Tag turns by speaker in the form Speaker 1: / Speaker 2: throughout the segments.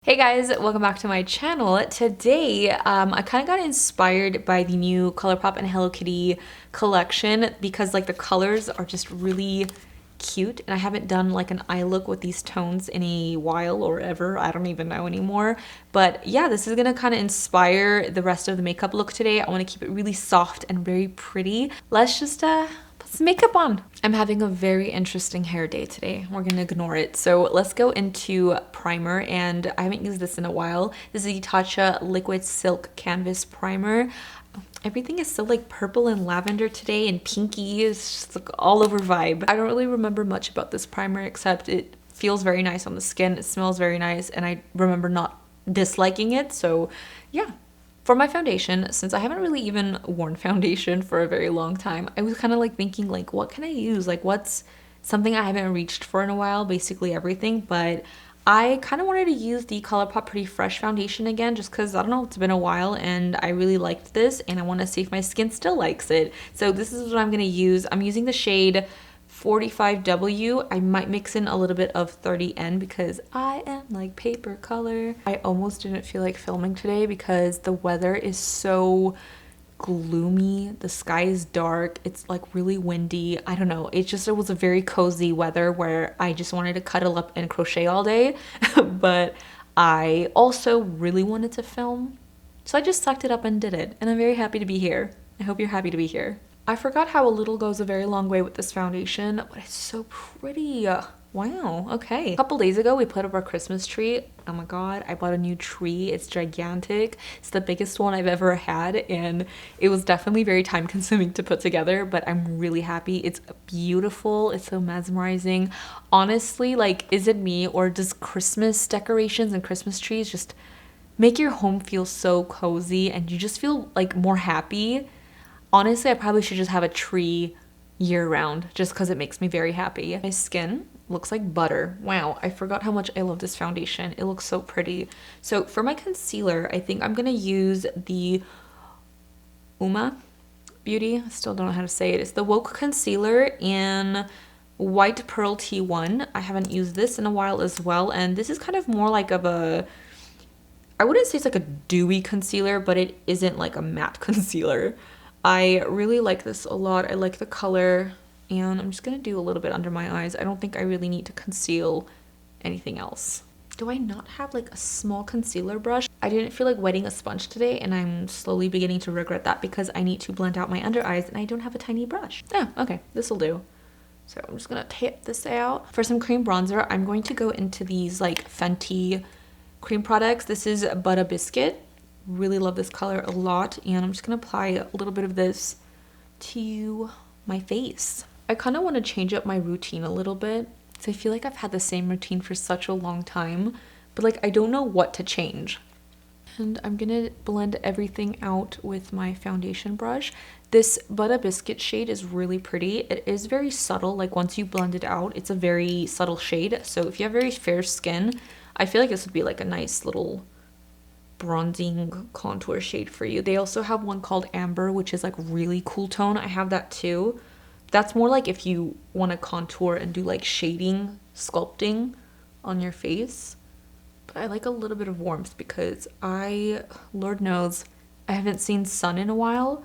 Speaker 1: Hey guys, welcome back to my channel. Today, I kind of got inspired by the new Colourpop and Hello Kitty collection because like the colors are just really cute, and I haven't done like an eye look with these tones in a while or ever. I don't even know anymore. But yeah, this is gonna kind of inspire the rest of the makeup look today. I want to keep it really soft and very pretty. Let's just put some makeup on. I'm having a very interesting hair day today. We're gonna ignore it. So let's go into primer, and I haven't used this in a while. This is the Tatcha Liquid Silk Canvas Primer. Everything is so like purple and lavender today and pinky. It's just like all over vibe. I don't really remember much about this primer except it feels very nice on the skin. It smells very nice, and I remember not disliking it. So yeah. For my foundation, since I haven't really even worn foundation for a very long time, I was kind of like thinking like, what can I use? Like what's something I haven't reached for in a while? Basically everything. But I kind of wanted to use the Colourpop Pretty Fresh foundation again just because, I don't know, it's been a while and I really liked this and I want to see if my skin still likes it. So this is what I'm going to use. I'm using the shade 45W. I might mix in a little bit of 30N because I am like paper color. I almost didn't feel like filming today because the weather is so gloomy. The sky is dark. It's like really windy. I don't know. It was a very cozy weather where I just wanted to cuddle up and crochet all day. But I also really wanted to film. So I just sucked it up and did it. And I'm very happy to be here. I hope you're happy to be here. I forgot how a little goes a very long way with this foundation, but it's so pretty. Wow, okay. A couple days ago, we put up our Christmas tree. Oh my god, I bought a new tree. It's gigantic. It's the biggest one I've ever had, and it was definitely very time consuming to put together, but I'm really happy. It's beautiful. It's so mesmerizing. Honestly, like, is it me, or does Christmas decorations and Christmas trees just make your home feel so cozy and you just feel like more happy? Honestly, I probably should just have a tree year-round just because it makes me very happy. My skin looks like butter. Wow, I forgot how much I love this foundation. It looks so pretty. So for my concealer, I think I'm going to use the MAKEUPBYJESI. I still don't know how to say it. It's the Woke Concealer in White Pearl T1. I haven't used this in a while as well, and this is kind of more like of a, I wouldn't say it's like a dewy concealer, but it isn't like a matte concealer. I really like this a lot. I like the color, and I'm just gonna do a little bit under my eyes. I don't think I really need to conceal anything else. Do I not have like a small concealer brush? I didn't feel like wetting a sponge today, and I'm slowly beginning to regret that because I need to blend out my under eyes and I don't have a tiny brush. Yeah, okay, this'll do. So I'm just gonna tap this out. For some cream bronzer, I'm going to go into these like Fenty cream products. This is Butter Biscuit. Really love this color a lot, and I'm just gonna apply a little bit of this to my face. I kind of want to change up my routine a little bit because I feel like I've had the same routine for such a long time, but like I don't know what to change. And I'm gonna blend everything out with my foundation brush. This Butter Biscuit shade is really pretty. It is very subtle. Like once you blend it out, it's a very subtle shade. So if you have very fair skin, I feel like this would be like a nice little bronzing contour shade for you. They also have one called Amber, which is like really cool tone. I have that too. That's more like if you want to contour and do like shading, sculpting on your face. But I like a little bit of warmth because Lord knows, I haven't seen sun in a while.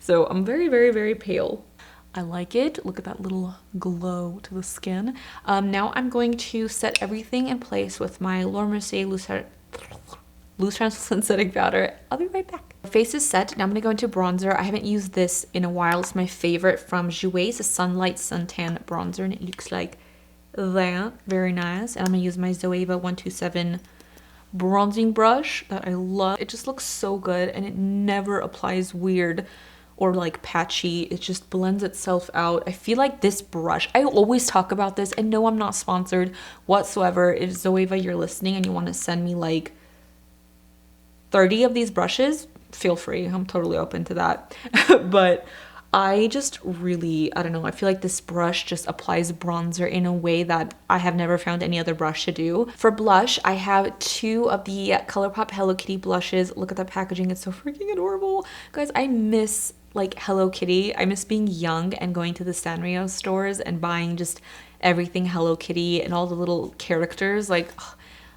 Speaker 1: So I'm very, very, very pale. I like it. Look at that little glow to the skin. Now I'm going to set everything in place with my Laura Mercier loose translucent setting powder. I'll be right back. Face is set. Now I'm gonna go into bronzer. I haven't used this in a while. It's my favorite from Jouer. It's a Sunlight Suntan bronzer, and it looks like that. Very nice. And I'm gonna use my Zoeva 127 bronzing brush that I love. It just looks so good, and it never applies weird or like patchy. It just blends itself out. I feel like this brush, I always talk about this, and no, I'm not sponsored whatsoever. If Zoeva, you're listening and you want to send me like 30 of these brushes, feel free. I'm totally open to that. But I just really, I don't know, I feel like this brush just applies bronzer in a way that I have never found any other brush to do. For blush, I have two of the Colourpop Hello Kitty blushes. Look at the packaging, it's so freaking adorable. Guys, I miss like Hello Kitty. I miss being young and going to the Sanrio stores and buying just everything Hello Kitty and all the little characters. Like,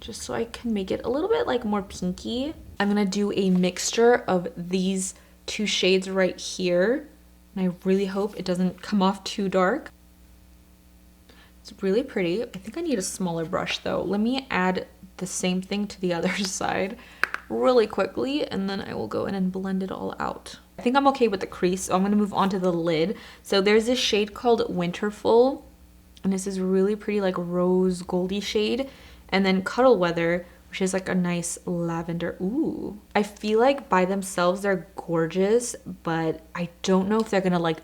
Speaker 1: just so I can make it a little bit like more pinky. I'm gonna do a mixture of these two shades right here. And I really hope it doesn't come off too dark. It's really pretty. I think I need a smaller brush though. Let me add the same thing to the other side really quickly, and then I will go in and blend it all out. I think I'm okay with the crease, so I'm gonna move on to the lid. So there's this shade called Winterful, and this is really pretty like rose goldy shade. And then Cuddle Weather, which is like a nice lavender. Ooh. I feel like by themselves they're gorgeous, but I don't know if they're gonna like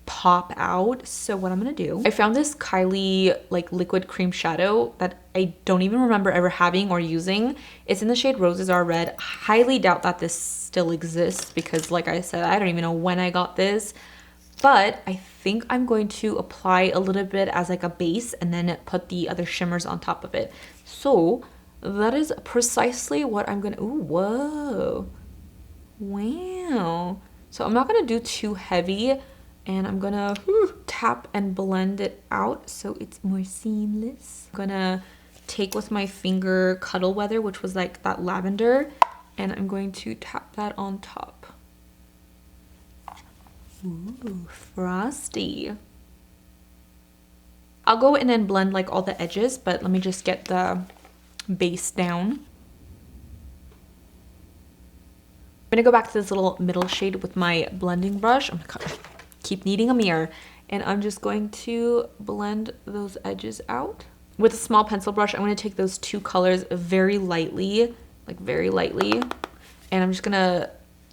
Speaker 1: pop out. So what I'm gonna do, I found this Kylie like liquid cream shadow that I don't even remember ever having or using. It's in the shade Roses Are Red. Highly doubt that this still exists because like I said, I don't even know when I got this, but I think I'm going to apply a little bit as like a base and then put the other shimmers on top of it. So that is precisely what I'm gonna, ooh, whoa, wow. So I'm not gonna do too heavy, and I'm gonna tap and blend it out so it's more seamless. I'm gonna take with my finger Cuddle Weather, which was like that lavender, and I'm going to tap that on top. Ooh, frosty. I'll go in and blend like all the edges, but let me just get the base down. I'm gonna go back to this little middle shade with my blending brush. I'm gonna keep needing a mirror, and I'm just going to blend those edges out. With a small pencil brush, I'm gonna take those two colors very lightly, like very lightly, and I'm just gonna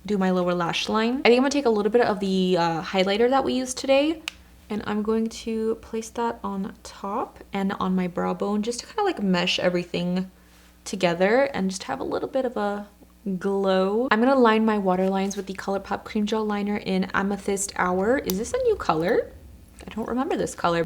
Speaker 1: do my lower lash line. I think I'm gonna take a little bit of the highlighter that we used today, and I'm going to place that on top and on my brow bone just to kind of like mesh everything together and just have a little bit of a glow. I'm gonna line my waterlines with the Colourpop Cream Gel Liner in Amethyst Hour. Is this a new color? I don't remember this color.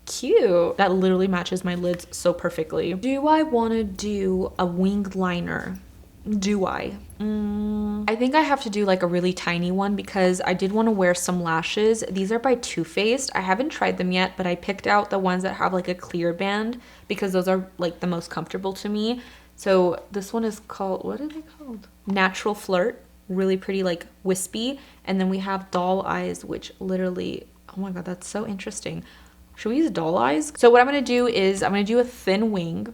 Speaker 1: Cute. That literally matches my lids so perfectly. Do I want to do a winged liner? Do I? I think I have to do like a really tiny one because I did want to wear some lashes. These are by Too Faced. I haven't tried them yet, but I picked out the ones that have like a clear band because those are like the most comfortable to me. So this one is called, what are they called? Natural Flirt. Really pretty, like wispy. And then we have Doll Eyes, which literally, oh my god, that's so interesting. Should we use doll eyes? So what I'm gonna do is I'm gonna do a thin wing.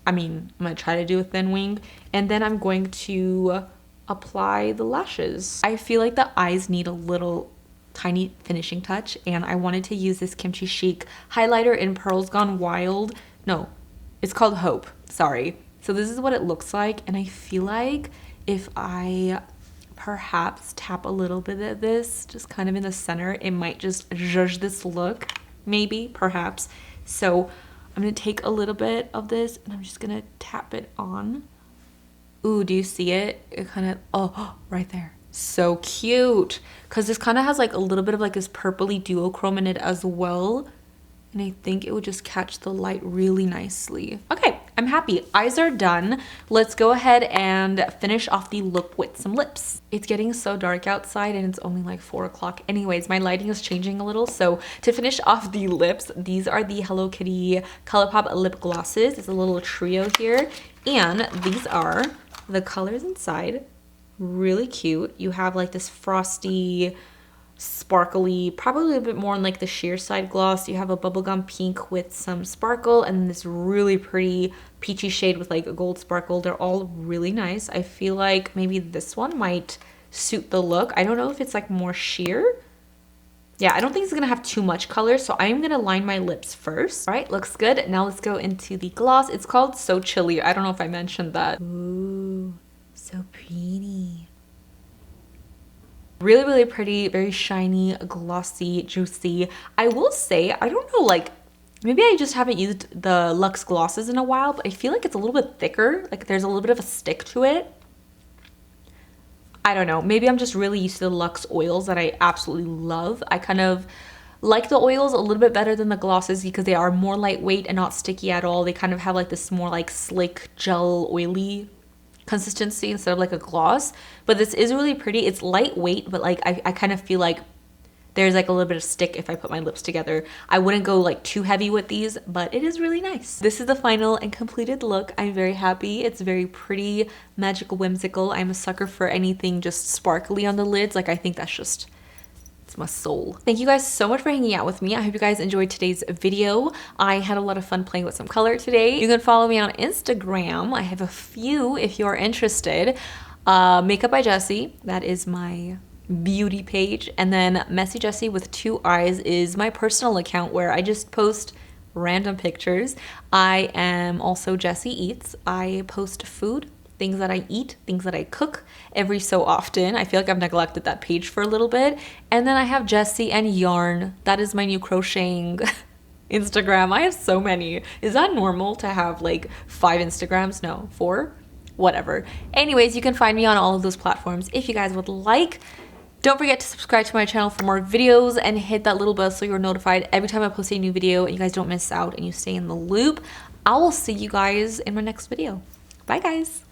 Speaker 1: I'm gonna try to do a thin wing, and then I'm going to apply the lashes. I feel like the eyes need a little tiny finishing touch, and I wanted to use this Kimchi Chic highlighter in Pearls Gone Wild. No, it's called Hope, sorry. So this is what it looks like, and I feel like if I perhaps tap a little bit of this, just kind of in the center, it might just zhuzh this look, maybe, perhaps. So I'm gonna take a little bit of this and I'm just gonna tap it on. Ooh, do you see it? It kind of, oh, right there. So cute. Because this kind of has like a little bit of like this purpley duochrome in it as well. And I think it would just catch the light really nicely. Okay, I'm happy. Eyes are done. Let's go ahead and finish off the look with some lips. It's getting so dark outside and it's only like 4 o'clock. Anyways, my lighting is changing a little. So to finish off the lips, these are the Hello Kitty Colourpop lip glosses. It's a little trio here. And these are the colors inside. Really cute. You have like this frosty, sparkly, probably a bit more on like the sheer side gloss. You have a bubblegum pink with some sparkle, and this really pretty peachy shade with like a gold sparkle. They're all really nice. I feel like maybe this one might suit the look. I don't know if it's like more sheer. Yeah, I don't think it's gonna have too much color, so I'm gonna line my lips first. All right, looks good. Now let's go into the gloss. It's called So Chilly. I don't know if I mentioned that. Ooh, so pretty. Really, really pretty, very shiny, glossy, juicy. I will say, I don't know, like, maybe I just haven't used the Luxe glosses in a while, but I feel like it's a little bit thicker. Like, there's a little bit of a stick to it. I don't know. Maybe I'm just really used to the Luxe oils that I absolutely love. I kind of like the oils a little bit better than the glosses because they are more lightweight and not sticky at all. They kind of have like this more like slick, gel, oily consistency instead of like a gloss. But this is really pretty. It's lightweight, but like I kind of feel like there's like a little bit of stick if I put my lips together. I wouldn't go like too heavy with these, but it is really nice. This is the final and completed look. I'm very happy. It's very pretty, magical, whimsical. I'm a sucker for anything just sparkly on the lids. Like I think that's just, it's my soul. Thank you guys so much for hanging out with me. I hope you guys enjoyed today's video. I had a lot of fun playing with some color today. You can follow me on Instagram. I have a few if you're interested. Makeup by Jesi, that is my beauty page, and then Mesijesi with 2 eyes is my personal account where I just post random pictures. I am also Jesi Eats. I post food, things that I eat, things that I cook every so often. I feel like I've neglected that page for a little bit. And then I have Jesi and Yarn. That is my new crocheting Instagram. I have so many. Is that normal to have like 5 Instagrams? No, 4? Whatever. Anyways, you can find me on all of those platforms if you guys would like. Don't forget to subscribe to my channel for more videos and hit that little bell so you're notified every time I post a new video and you guys don't miss out and you stay in the loop. I will see you guys in my next video. Bye guys.